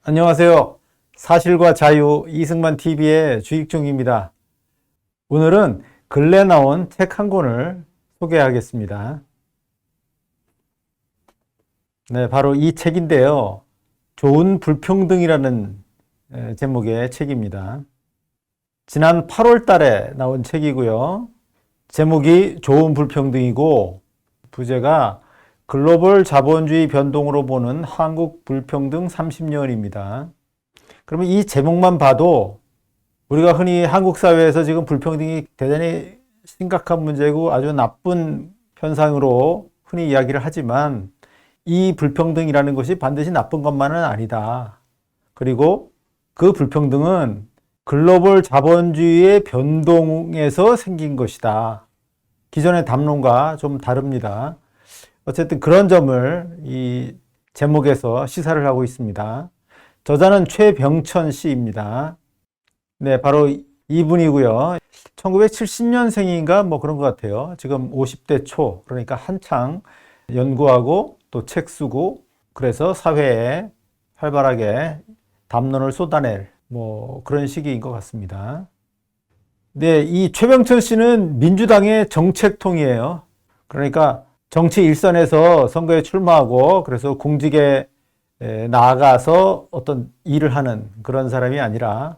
안녕하세요. 사실과 자유 이승만 TV의 주익중입니다. 오늘은 근래 나온 책 한 권을 소개하겠습니다. 네, 바로 이 책인데요. 좋은 불평등이라는 제목의 책입니다. 지난 8월 달에 나온 책이고요. 제목이 좋은 불평등이고 부제가 글로벌 자본주의 변동으로 보는 한국 불평등 30년입니다. 그러면 이 제목만 봐도 우리가 흔히 한국 사회에서 지금 불평등이 대단히 심각한 문제고 아주 나쁜 현상으로 흔히 이야기를 하지만 이 불평등이라는 것이 반드시 나쁜 것만은 아니다. 그리고 그 불평등은 글로벌 자본주의의 변동에서 생긴 것이다. 기존의 담론과 좀 다릅니다. 어쨌든 그런 점을 이 제목에서 시사를 하고 있습니다. 저자는 최병천 씨입니다. 네, 바로 이분이고요. 1970년생인가 뭐 그런 것 같아요. 지금 50대 초, 그러니까 한창 연구하고 또 책 쓰고 그래서 사회에 활발하게 담론을 쏟아낼 뭐 그런 시기인 것 같습니다. 네, 이 최병천 씨는 민주당의 정책통이에요. 그러니까 정치 일선에서 선거에 출마하고 그래서 공직에 나아가서 어떤 일을 하는 그런 사람이 아니라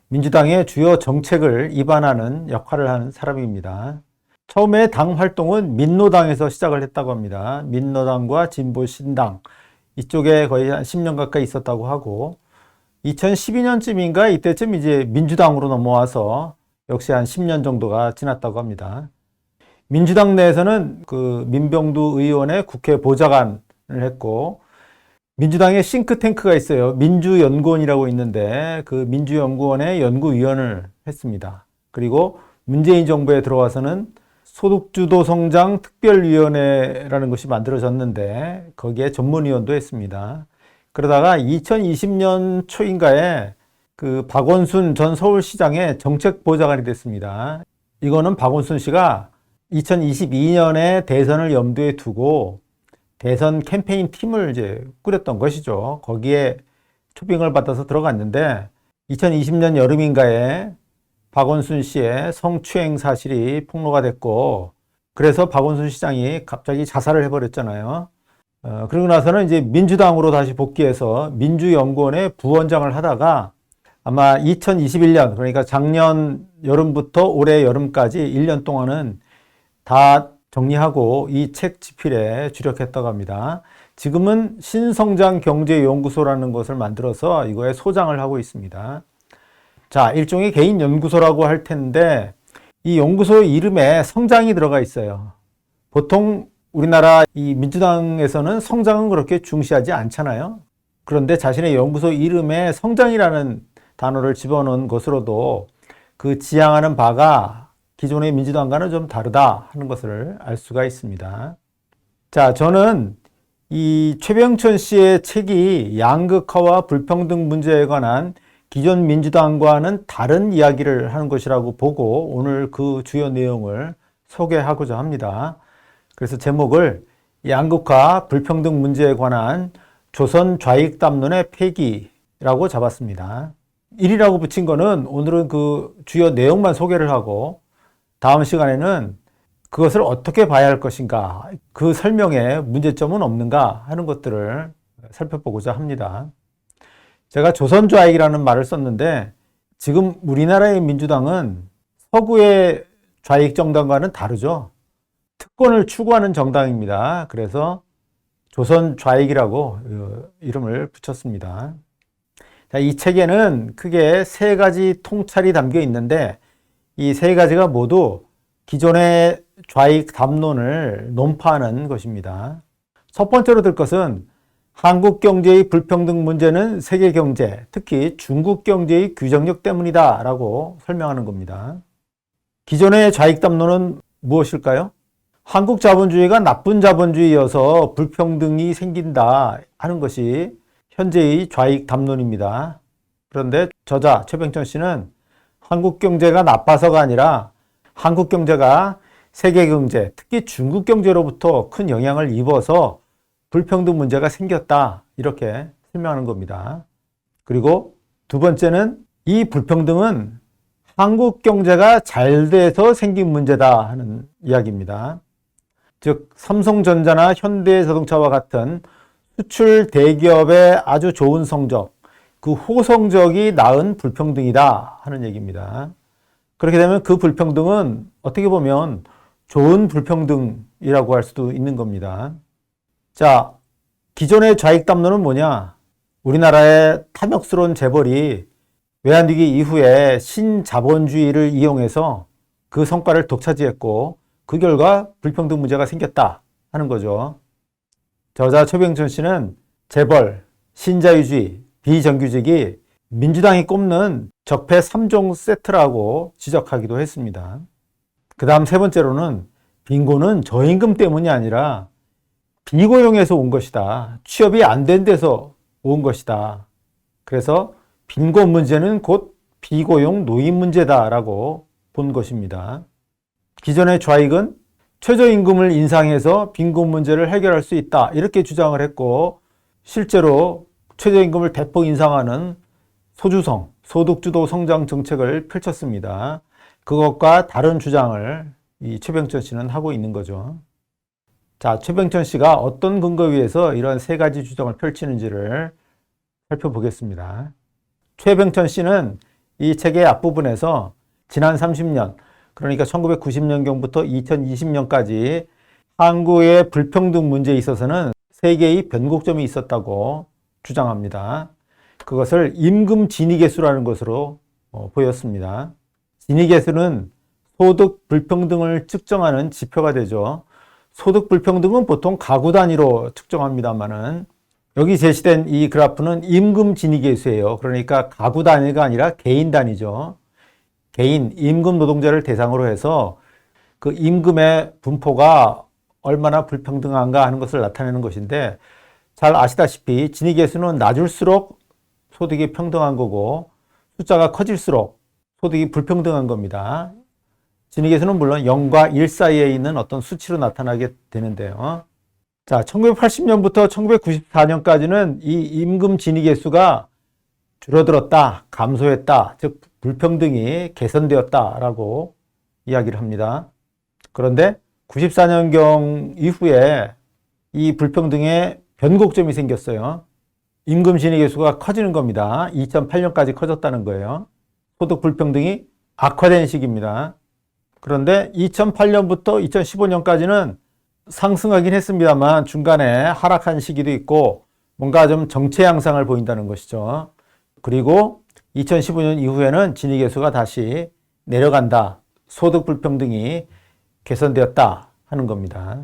민주당의 주요 정책을 입안하는 역할을 하는 사람입니다. 처음에 당 활동은 민노당에서 시작을 했다고 합니다. 민노당과 진보신당 이쪽에 거의 한 10년 가까이 있었다고 하고 2012년쯤인가 이때쯤 이제 민주당으로 넘어와서 역시 한 10년 정도가 지났다고 합니다. 민주당 내에서는 그 민병두 의원의 국회 보좌관을 했고 민주당의 싱크탱크가 있어요. 민주연구원이라고 있는데 그 민주연구원의 연구위원을 했습니다. 그리고 문재인 정부에 들어와서는 소득주도 성장 특별위원회라는 것이 만들어졌는데 거기에 전문위원도 했습니다. 그러다가 2020년 초인가에 그 박원순 전 서울시장의 정책보좌관이 됐습니다. 이거는 박원순 씨가 2022년에 대선을 염두에 두고 대선 캠페인 팀을 이제 꾸렸던 것이죠. 거기에 초빙을 받아서 들어갔는데 2020년 여름인가에 박원순 씨의 성추행 사실이 폭로가 됐고 그래서 박원순 시장이 갑자기 자살을 해버렸잖아요. 그리고 나서는 이제 민주당으로 다시 복귀해서 민주연구원의 부원장을 하다가 아마 2021년 그러니까 작년 여름부터 올해 여름까지 1년 동안은 다 정리하고 이 책 집필에 주력했다고 합니다. 지금은 신성장경제연구소라는 것을 만들어서 이거에 소장을 하고 있습니다. 자, 일종의 개인 연구소라고 할 텐데 이 연구소의 이름에 성장이 들어가 있어요. 보통 우리나라 이 민주당에서는 성장은 그렇게 중시하지 않잖아요. 그런데 자신의 연구소 이름에 성장이라는 단어를 집어넣은 것으로도 그 지향하는 바가 기존의 민주당과는 좀 다르다 하는 것을 알 수가 있습니다. 자, 저는 이 최병천 씨의 책이 양극화와 불평등 문제에 관한 기존 민주당과는 다른 이야기를 하는 것이라고 보고 오늘 그 주요 내용을 소개하고자 합니다. 그래서 제목을 양극화 불평등 문제에 관한 조선 좌익 담론의 폐기라고 잡았습니다. 1이라고 붙인 거는 오늘은 그 주요 내용만 소개를 하고 다음 시간에는 그것을 어떻게 봐야 할 것인가, 그 설명에 문제점은 없는가 하는 것들을 살펴보고자 합니다. 제가 조선좌익이라는 말을 썼는데 지금 우리나라의 민주당은 서구의 좌익 정당과는 다르죠. 특권을 추구하는 정당입니다. 그래서 조선좌익이라고 이름을 붙였습니다. 자, 이 책에는 크게 세 가지 통찰이 담겨 있는데 이 세 가지가 모두 기존의 좌익 담론을 논파하는 것입니다. 첫 번째로 들 것은 한국 경제의 불평등 문제는 세계 경제, 특히 중국 경제의 규정력 때문이다 라고 설명하는 겁니다. 기존의 좌익 담론은 무엇일까요? 한국 자본주의가 나쁜 자본주의여서 불평등이 생긴다 하는 것이 현재의 좌익 담론입니다. 그런데 저자 최병천 씨는 한국 경제가 나빠서가 아니라 한국 경제가 세계 경제, 특히 중국 경제로부터 큰 영향을 입어서 불평등 문제가 생겼다. 이렇게 설명하는 겁니다. 그리고 두 번째는 이 불평등은 한국 경제가 잘 돼서 생긴 문제다 하는 이야기입니다. 즉 삼성전자나 현대자동차와 같은 수출 대기업의 아주 좋은 성적, 그 호성적이 낳은 불평등이다 하는 얘기입니다. 그렇게 되면 그 불평등은 어떻게 보면 좋은 불평등이라고 할 수도 있는 겁니다. 자, 기존의 좌익 담론은 뭐냐? 우리나라의 탐욕스러운 재벌이 외환위기 이후에 신자본주의를 이용해서 그 성과를 독차지했고 그 결과 불평등 문제가 생겼다 하는 거죠. 저자 최병천 씨는 재벌, 신자유주의, 비정규직이 민주당이 꼽는 적폐 3종 세트라고 지적하기도 했습니다. 그 다음 세 번째로는 빈곤은 저임금 때문이 아니라 비고용에서 온 것이다. 취업이 안 된 데서 온 것이다. 그래서 빈곤 문제는 곧 비고용 노인 문제다라고 본 것입니다. 기존의 좌익은 최저임금을 인상해서 빈곤 문제를 해결할 수 있다 이렇게 주장을 했고 실제로 최저임금을 대폭 인상하는 소주성, 소득주도 성장 정책을 펼쳤습니다. 그것과 다른 주장을 이 최병천 씨는 하고 있는 거죠. 자, 최병천 씨가 어떤 근거 위에서 이런 세 가지 주장을 펼치는지를 살펴보겠습니다. 최병천 씨는 이 책의 앞부분에서 지난 30년, 그러니까 1990년경부터 2020년까지 한국의 불평등 문제에 있어서는 세 개의 변곡점이 있었다고 주장합니다. 그것을 임금 진위계수라는 것으로 보였습니다. 진위계수는 소득 불평등을 측정하는 지표가 되죠. 소득 불평등은 보통 가구 단위로 측정합니다만은 여기 제시된 이 그래프는 임금 진위계수예요. 그러니까 가구 단위가 아니라 개인 단위죠. 개인, 임금 노동자를 대상으로 해서 그 임금의 분포가 얼마나 불평등한가 하는 것을 나타내는 것인데 잘 아시다시피 진위계수는 낮을수록 소득이 평등한 거고 숫자가 커질수록 소득이 불평등한 겁니다. 진위계수는 물론 0과 1 사이에 있는 어떤 수치로 나타나게 되는데요. 자, 1980년부터 1994년까지는 이 임금 진위계수가 줄어들었다, 감소했다, 즉 불평등이 개선되었다라고 이야기를 합니다. 그런데 94년경 이후에 이 불평등의 변곡점이 생겼어요. 임금 진위계수가 커지는 겁니다. 2008년까지 커졌다는 거예요. 소득 불평등이 악화된 시기입니다. 그런데 2008년부터 2015년까지는 상승하긴 했습니다만 중간에 하락한 시기도 있고 뭔가 좀 정체 양상을 보인다는 것이죠. 그리고 2015년 이후에는 진위계수가 다시 내려간다. 소득 불평등이 개선되었다 하는 겁니다.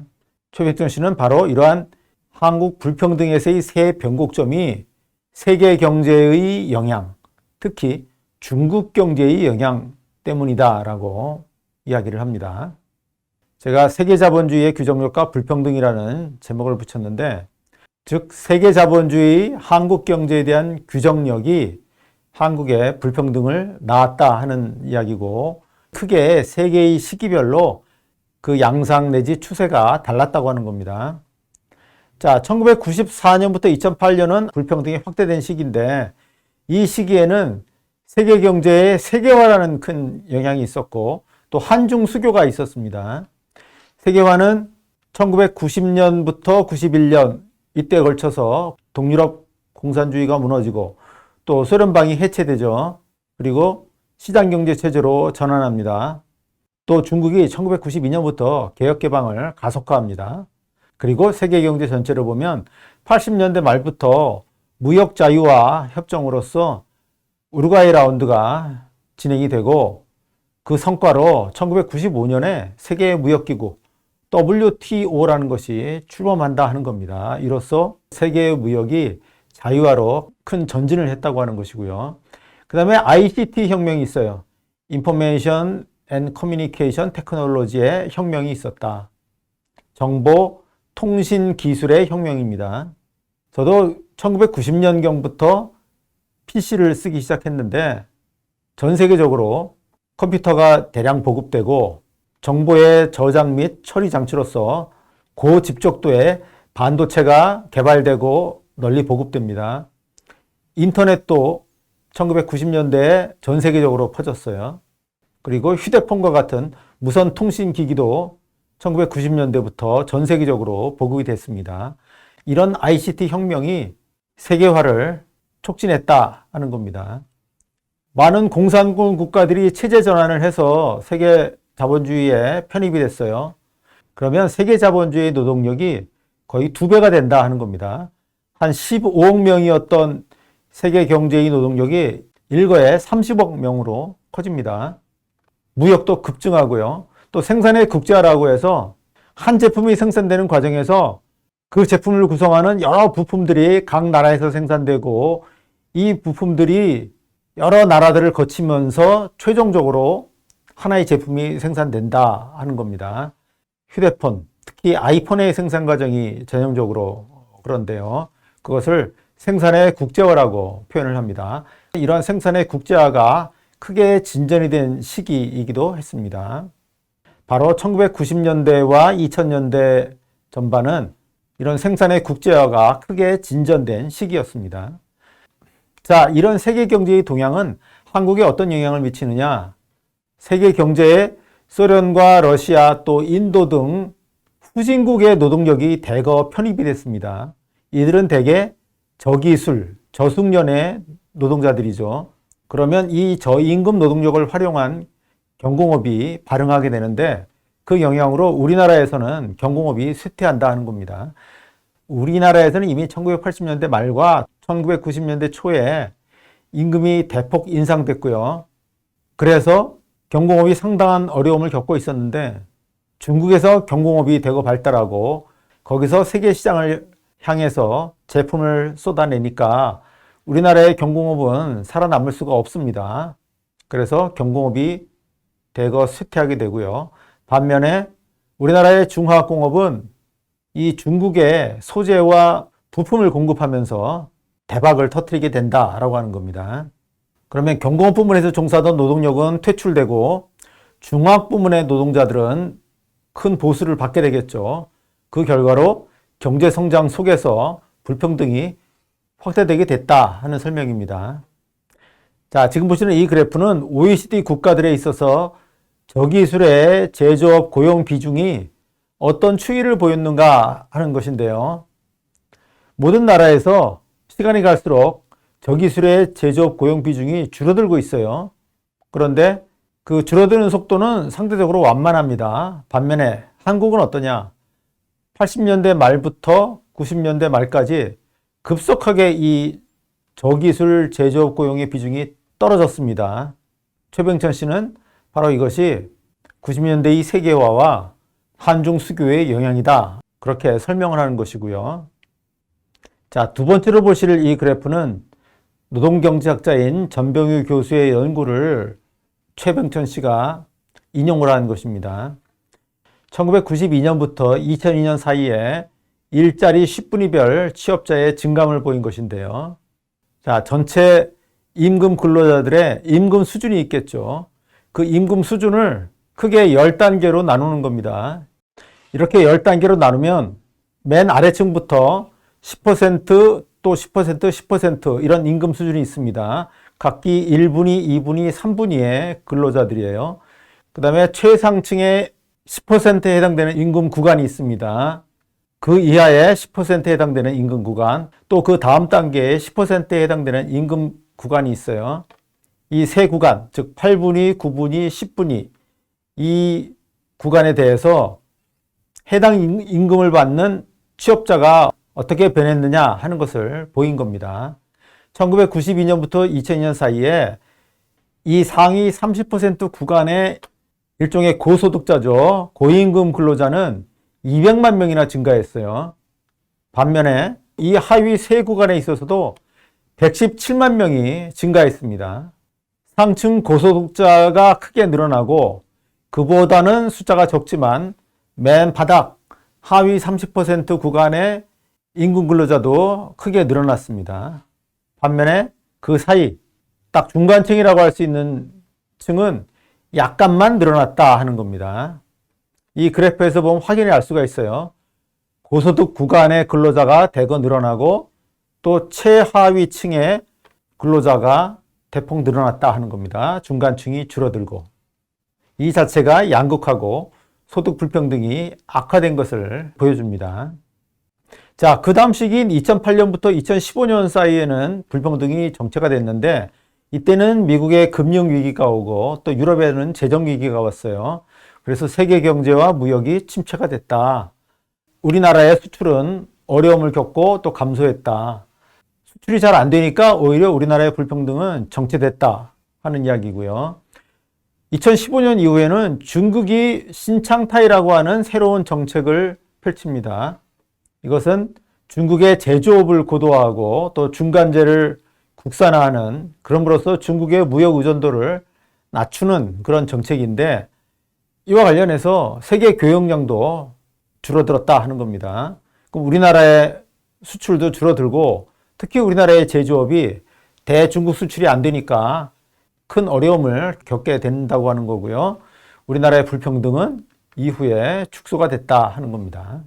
최병천 씨는 바로 이러한 한국 불평등에서의 세 변곡점이 세계 경제의 영향, 특히 중국 경제의 영향 때문이다라고 이야기를 합니다. 제가 세계자본주의의 규정력과 불평등이라는 제목을 붙였는데 즉 세계자본주의 한국 경제에 대한 규정력이 한국의 불평등을 낳았다 하는 이야기고 크게 세 개의 시기별로 그 양상 내지 추세가 달랐다고 하는 겁니다. 자, 1994년부터 2008년은 불평등이 확대된 시기인데 이 시기에는 세계 경제의 세계화라는 큰 영향이 있었고 또 한중 수교가 있었습니다. 세계화는 1990년부터 91년 이때에 걸쳐서 동유럽 공산주의가 무너지고 또 소련방이 해체되죠. 그리고 시장경제체제로 전환합니다. 또 중국이 1992년부터 개혁개방을 가속화합니다. 그리고 세계경제 전체를 보면 80년대 말부터 무역자유화 협정으로서 우루과이 라운드가 진행이 되고 그 성과로 1995년에 세계무역기구 WTO라는 것이 출범한다 하는 겁니다. 이로써 세계 무역이 자유화로 큰 전진을 했다고 하는 것이고요. 그 다음에 ICT 혁명이 있어요. Information and Communication Technology의 혁명이 있었다. 정보 통신 기술의 혁명입니다. 저도 1990년경부터 PC를 쓰기 시작했는데 전 세계적으로 컴퓨터가 대량 보급되고 정보의 저장 및 처리 장치로서 고집적도의 반도체가 개발되고 널리 보급됩니다. 인터넷도 1990년대에 전 세계적으로 퍼졌어요. 그리고 휴대폰과 같은 무선 통신 기기도 1990년대부터 전 세계적으로 보급이 됐습니다. 이런 ICT 혁명이 세계화를 촉진했다 하는 겁니다. 많은 공산군 국가들이 체제 전환을 해서 세계 자본주의에 편입이 됐어요. 그러면 세계 자본주의 노동력이 거의 2배가 된다 하는 겁니다. 한 15억 명이었던 세계 경제의 노동력이 일거에 30억 명으로 커집니다. 무역도 급증하고요. 또 생산의 국제화라고 해서 한 제품이 생산되는 과정에서 그 제품을 구성하는 여러 부품들이 각 나라에서 생산되고 이 부품들이 여러 나라들을 거치면서 최종적으로 하나의 제품이 생산된다 하는 겁니다. 휴대폰, 특히 아이폰의 생산 과정이 전형적으로 그런데요. 그것을 생산의 국제화라고 표현을 합니다. 이러한 생산의 국제화가 크게 진전이 된 시기이기도 했습니다. 바로 1990년대와 2000년대 전반은 이런 생산의 국제화가 크게 진전된 시기였습니다. 자, 이런 세계 경제의 동향은 한국에 어떤 영향을 미치느냐? 세계 경제에 소련과 러시아 또 인도 등 후진국의 노동력이 대거 편입이 됐습니다. 이들은 대개 저기술, 저숙련의 노동자들이죠. 그러면 이 저임금 노동력을 활용한 경공업이 발흥하게 되는데 그 영향으로 우리나라에서는 경공업이 쇠퇴한다 하는 겁니다. 우리나라에서는 이미 1980년대 말과 1990년대 초에 임금이 대폭 인상됐고요. 그래서 경공업이 상당한 어려움을 겪고 있었는데 중국에서 경공업이 대거 발달하고 거기서 세계 시장을 향해서 제품을 쏟아내니까 우리나라의 경공업은 살아남을 수가 없습니다. 그래서 경공업이 대거 쇠퇴하게 되고요. 반면에 우리나라의 중화학공업은 이 중국에 소재와 부품을 공급하면서 대박을 터뜨리게 된다라고 하는 겁니다. 그러면 경공업 부문에서 종사하던 노동력은 퇴출되고 중화학 부문의 노동자들은 큰 보수를 받게 되겠죠. 그 결과로 경제 성장 속에서 불평등이 확대되게 됐다 하는 설명입니다. 자, 지금 보시는 이 그래프는 OECD 국가들에 있어서 저기술의 제조업 고용 비중이 어떤 추이를 보였는가 하는 것인데요. 모든 나라에서 시간이 갈수록 저기술의 제조업 고용 비중이 줄어들고 있어요. 그런데 그 줄어드는 속도는 상대적으로 완만합니다. 반면에 한국은 어떠냐? 80년대 말부터 90년대 말까지 급속하게 이 저기술 제조업 고용의 비중이 떨어졌습니다. 최병천 씨는 바로 이것이 90년대의 세계화와 한중 수교의 영향이다. 그렇게 설명을 하는 것이고요. 자, 두 번째로 보실 이 그래프는 노동경제학자인 전병유 교수의 연구를 최병천 씨가 인용을 한 것입니다. 1992년부터 2002년 사이에 일자리 10분위별 취업자의 증감을 보인 것인데요. 자, 전체 임금 근로자들의 임금 수준이 있겠죠. 그 임금 수준을 크게 10단계로 나누는 겁니다. 이렇게 10단계로 나누면 맨 아래층부터 10%, 또 10%, 10% 이런 임금 수준이 있습니다. 각기 1분위, 2분위, 3분위의 근로자들이에요. 그 다음에 최상층에 10%에 해당되는 임금 구간이 있습니다. 그 이하에 10%에 해당되는 임금 구간, 또 그 다음 단계에 10%에 해당되는 임금 구간이 있어요. 이 세 구간, 즉 8분위, 9분위, 10분위 이 구간에 대해서 해당 임금을 받는 취업자가 어떻게 변했느냐 하는 것을 보인 겁니다. 1992년부터 2002년 사이에 이 상위 30% 구간의 일종의 고소득자죠. 고임금 근로자는 200만 명이나 증가했어요. 반면에 이 하위 세 구간에 있어서도 117만 명이 증가했습니다. 상층 고소득자가 크게 늘어나고 그보다는 숫자가 적지만 맨 바닥 하위 30% 구간의 임금 근로자도 크게 늘어났습니다. 반면에 그 사이 딱 중간층이라고 할 수 있는 층은 약간만 늘어났다 하는 겁니다. 이 그래프에서 보면 확인을 할 수가 있어요. 고소득 구간의 근로자가 대거 늘어나고 또 최하위층의 근로자가 대폭 늘어났다 하는 겁니다. 중간층이 줄어들고. 이 자체가 양극화고 소득 불평등이 악화된 것을 보여줍니다. 자, 그 다음 시기인 2008년부터 2015년 사이에는 불평등이 정체가 됐는데 이때는 미국에 금융위기가 오고 또 유럽에는 재정위기가 왔어요. 그래서 세계 경제와 무역이 침체가 됐다. 우리나라의 수출은 어려움을 겪고 또 감소했다. 수출이 잘 안 되니까 오히려 우리나라의 불평등은 정체됐다 하는 이야기고요. 2015년 이후에는 중국이 신창타이라고 하는 새로운 정책을 펼칩니다. 이것은 중국의 제조업을 고도화하고 또 중간재를 국산화하는, 그럼으로써 중국의 무역 의존도를 낮추는 그런 정책인데, 이와 관련해서 세계 교역량도 줄어들었다 하는 겁니다. 그럼 우리나라의 수출도 줄어들고 특히 우리나라의 제조업이 대중국 수출이 안 되니까 큰 어려움을 겪게 된다고 하는 거고요. 우리나라의 불평등은 이후에 축소가 됐다 하는 겁니다.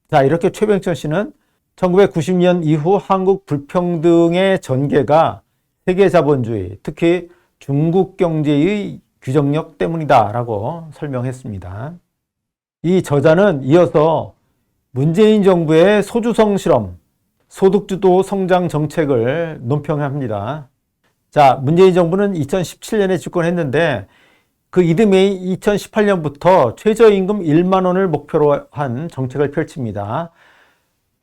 자, 이렇게 최병천 씨는 1990년 이후 한국 불평등의 전개가 세계 자본주의, 특히 중국 경제의 규정력 때문이다라고 설명했습니다. 이 저자는 이어서 문재인 정부의 소주성 실험, 소득주도 성장 정책을 논평합니다. 자, 문재인 정부는 2017년에 집권했는데 그 이듬해 2018년부터 최저임금 1만 원을 목표로 한 정책을 펼칩니다.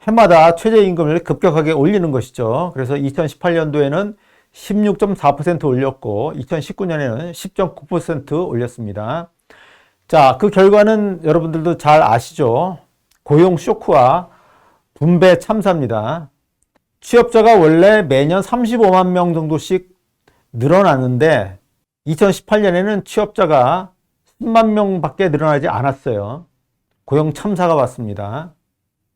해마다 최저임금을 급격하게 올리는 것이죠. 그래서 2018년도에는 16.4% 올렸고 2019년에는 10.9% 올렸습니다. 자, 그 결과는 여러분들도 잘 아시죠? 고용 쇼크와 분배 참사입니다. 취업자가 원래 매년 35만 명 정도씩 늘어났는데 2018년에는 취업자가 10만 명밖에 늘어나지 않았어요. 고용 참사가 왔습니다.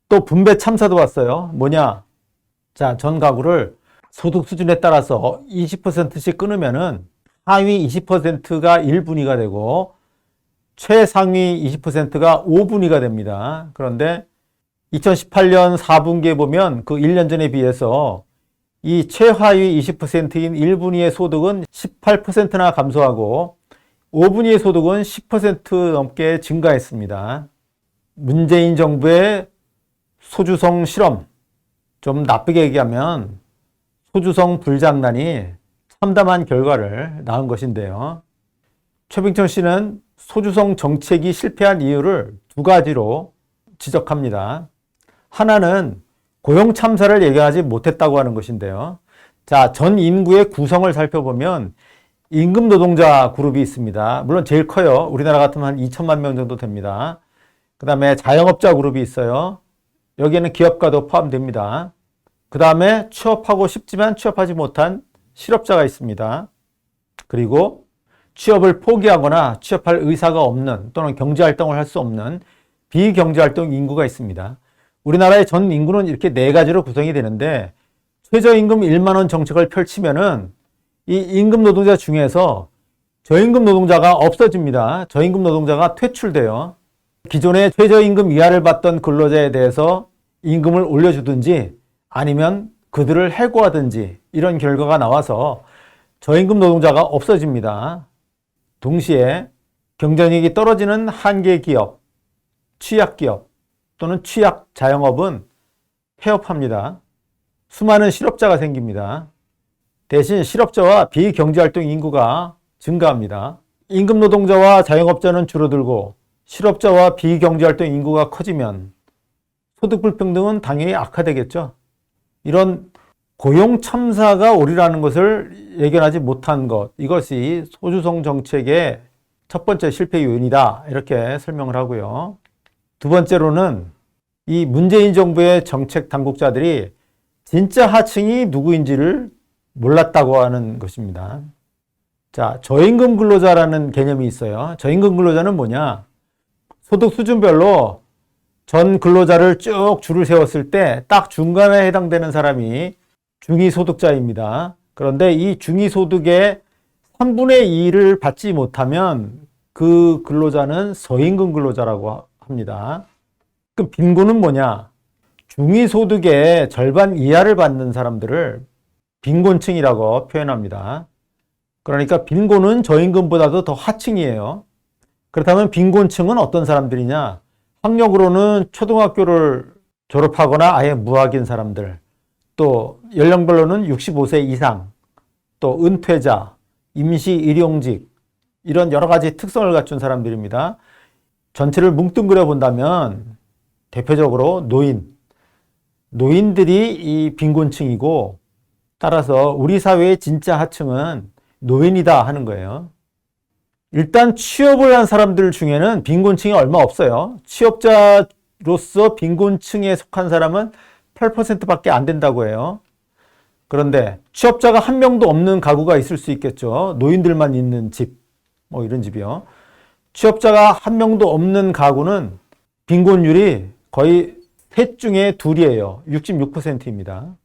또 분배 참사도 왔어요. 뭐냐? 자, 전 가구를 소득 수준에 따라서 20%씩 끊으면은 하위 20%가 1분위가 되고 최상위 20%가 5분위가 됩니다. 그런데 2018년 4분기에 보면 그 1년 전에 비해서 이 최하위 20%인 1분위의 소득은 18%나 감소하고 5분위의 소득은 10% 넘게 증가했습니다. 문재인 정부의 소주성 실험, 좀 나쁘게 얘기하면 소주성 불장난이 참담한 결과를 낳은 것인데요. 최병천 씨는 소주성 정책이 실패한 이유를 두 가지로 지적합니다. 하나는 고용 참사를 예견하지 못했다고 하는 것인데요. 자, 전 인구의 구성을 살펴보면 임금 노동자 그룹이 있습니다. 물론 제일 커요. 우리나라 같으면 한 2천만 명 정도 됩니다. 그 다음에 자영업자 그룹이 있어요. 여기에는 기업가도 포함됩니다. 그 다음에 취업하고 싶지만 취업하지 못한 실업자가 있습니다. 그리고 취업을 포기하거나 취업할 의사가 없는 또는 경제활동을 할 수 없는 비경제활동 인구가 있습니다. 우리나라의 전 인구는 이렇게 네 가지로 구성이 되는데 최저임금 1만 원 정책을 펼치면은 이 임금 노동자 중에서 저임금 노동자가 없어집니다. 저임금 노동자가 퇴출돼요. 기존에 최저임금 이하를 받던 근로자에 대해서 임금을 올려주든지 아니면 그들을 해고하든지 이런 결과가 나와서 저임금 노동자가 없어집니다. 동시에 경쟁력이 떨어지는 한계 기업, 취약 기업 또는 취약 자영업은 폐업합니다. 수많은 실업자가 생깁니다. 대신 실업자와 비경제활동 인구가 증가합니다. 임금 노동자와 자영업자는 줄어들고 실업자와 비경제활동 인구가 커지면 소득 불평등은 당연히 악화되겠죠. 이런 고용 참사가 오리라는 것을 예견하지 못한 것, 이것이 소주성 정책의 첫 번째 실패 요인이다 이렇게 설명을 하고요. 두 번째로는 이 문재인 정부의 정책 당국자들이 진짜 하층이 누구인지를 몰랐다고 하는 것입니다. 자, 저임금 근로자라는 개념이 있어요. 저임금 근로자는 뭐냐? 소득 수준별로 전 근로자를 쭉 줄을 세웠을 때 딱 중간에 해당되는 사람이 중위소득자입니다. 그런데 이 중위소득의 3분의 2를 받지 못하면 그 근로자는 저임금 근로자라고 합니다. 그럼 빈곤은 뭐냐? 중위소득의 절반 이하를 받는 사람들을 빈곤층이라고 표현합니다. 그러니까 빈곤은 저임금보다도 더 하층이에요. 그렇다면 빈곤층은 어떤 사람들이냐? 학력으로는 초등학교를 졸업하거나 아예 무학인 사람들, 또 연령별로는 65세 이상, 또 은퇴자, 임시 일용직, 이런 여러 가지 특성을 갖춘 사람들입니다. 전체를 뭉뚱그려 본다면 대표적으로 노인들이 이 빈곤층이고, 따라서 우리 사회의 진짜 하층은 노인이다 하는 거예요. 일단 취업을 한 사람들 중에는 빈곤층이 얼마 없어요. 취업자로서 빈곤층에 속한 사람은 8%밖에 안 된다고 해요. 그런데 취업자가 한 명도 없는 가구가 있을 수 있겠죠. 노인들만 있는 집, 뭐 이런 집이요. 취업자가 한 명도 없는 가구는 빈곤율이 거의 셋 중에 둘이에요. 66%입니다.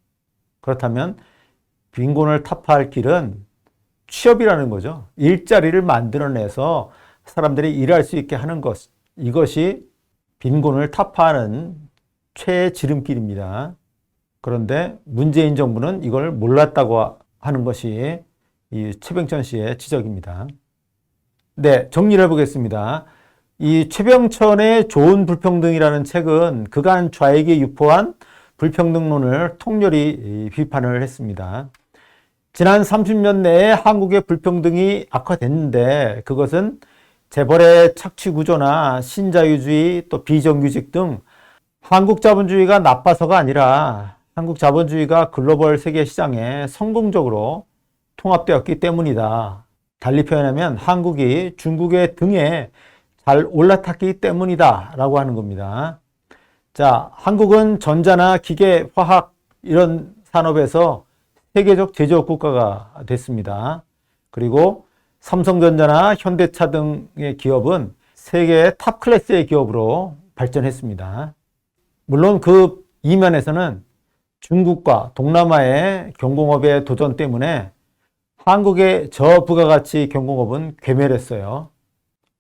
그렇다면 빈곤을 타파할 길은 취업이라는 거죠. 일자리를 만들어내서 사람들이 일할 수 있게 하는 것, 이것이 빈곤을 타파하는 최지름길입니다. 그런데 문재인 정부는 이걸 몰랐다고 하는 것이 이 최병천 씨의 지적입니다. 네, 정리를 해보겠습니다. 이 최병천의 좋은 불평등이라는 책은 그간 좌익이 유포한 불평등론을 통렬히 비판을 했습니다. 지난 30년 내에 한국의 불평등이 악화됐는데 그것은 재벌의 착취 구조나 신자유주의 또 비정규직 등 한국 자본주의가 나빠서가 아니라 한국 자본주의가 글로벌 세계 시장에 성공적으로 통합되었기 때문이다. 달리 표현하면 한국이 중국의 등에 잘 올라탔기 때문이다 라고 하는 겁니다. 자, 한국은 전자나 기계, 화학 이런 산업에서 세계적 제조업 국가가 됐습니다. 그리고 삼성전자나 현대차 등의 기업은 세계 탑 클래스의 기업으로 발전했습니다. 물론 그 이면에서는 중국과 동남아의 경공업의 도전 때문에 한국의 저부가가치 경공업은 괴멸했어요.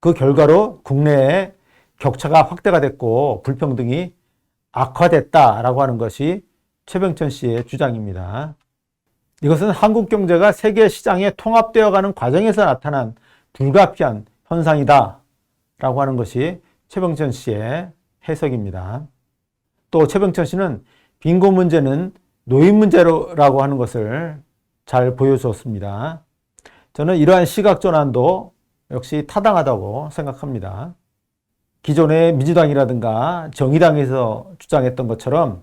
그 결과로 국내에 격차가 확대가 됐고 불평등이 악화됐다라고 하는 것이 최병천 씨의 주장입니다. 이것은 한국 경제가 세계 시장에 통합되어가는 과정에서 나타난 불가피한 현상이다 라고 하는 것이 최병천 씨의 해석입니다. 또 최병천 씨는 빈곤 문제는 노인 문제라고 하는 것을 잘 보여주었습니다. 저는 이러한 시각 전환도 역시 타당하다고 생각합니다. 기존의 민주당이라든가 정의당에서 주장했던 것처럼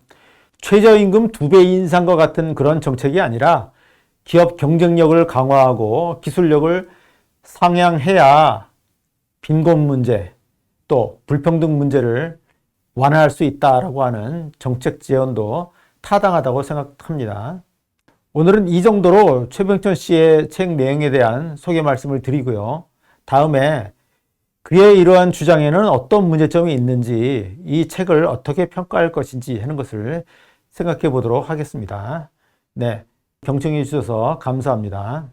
최저임금 2배 인상과 같은 그런 정책이 아니라 기업 경쟁력을 강화하고 기술력을 상향해야 빈곤 문제 또 불평등 문제를 완화할 수 있다라고 하는 정책 제언도 타당하다고 생각합니다. 오늘은 이 정도로 최병천 씨의 책 내용에 대한 소개 말씀을 드리고요. 다음에 그의 이러한 주장에는 어떤 문제점이 있는지 이 책을 어떻게 평가할 것인지 하는 것을 생각해 보도록 하겠습니다. 네, 경청해 주셔서 감사합니다.